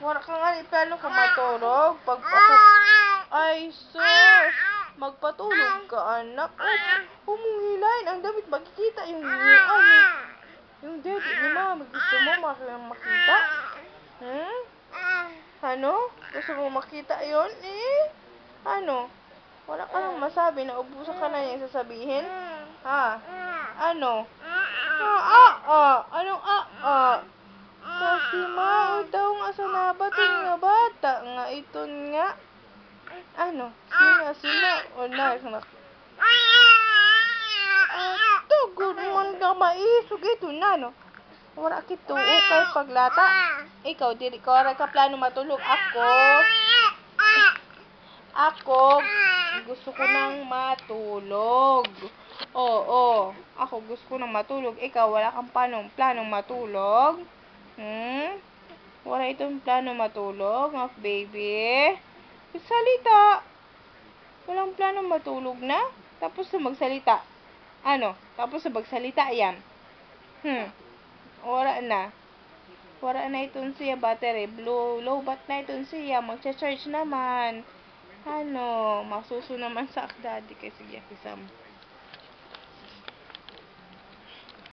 Wala ka nga plano ka matulog. Ay, sus! Magpatulog ka, anak. Mong hilahin ang damit. Makikita yung yung daddy ni mama. Gusto mo makita? Ano? Gusto mo makita yon? Ano? Wala ka nang masabi. Naubusan ka na yung sasabihin? Ha? Ano? Anong Kasi mao daw nga sa nabatin nga bata nga iton nga. Ano? Sina? O na, good man nga maisog ito na, no? Wala kito, kay paglata. Ikaw, dili ko ka plano matulog. Ako, gusto ko nang matulog. Oo, ako gusto ko nang matulog. Ikaw, wala kang planong matulog? Wala itong plano matulog, baby? Salita. Walang plano matulog na? Tapos na magsalita. Ano? Tapos na magsalita yan. Wala na. Wala na itong siya battery. Low bat na itong siya. Magcha-charge naman. Ano? Masuso naman sa daddy kasi sige, kisam.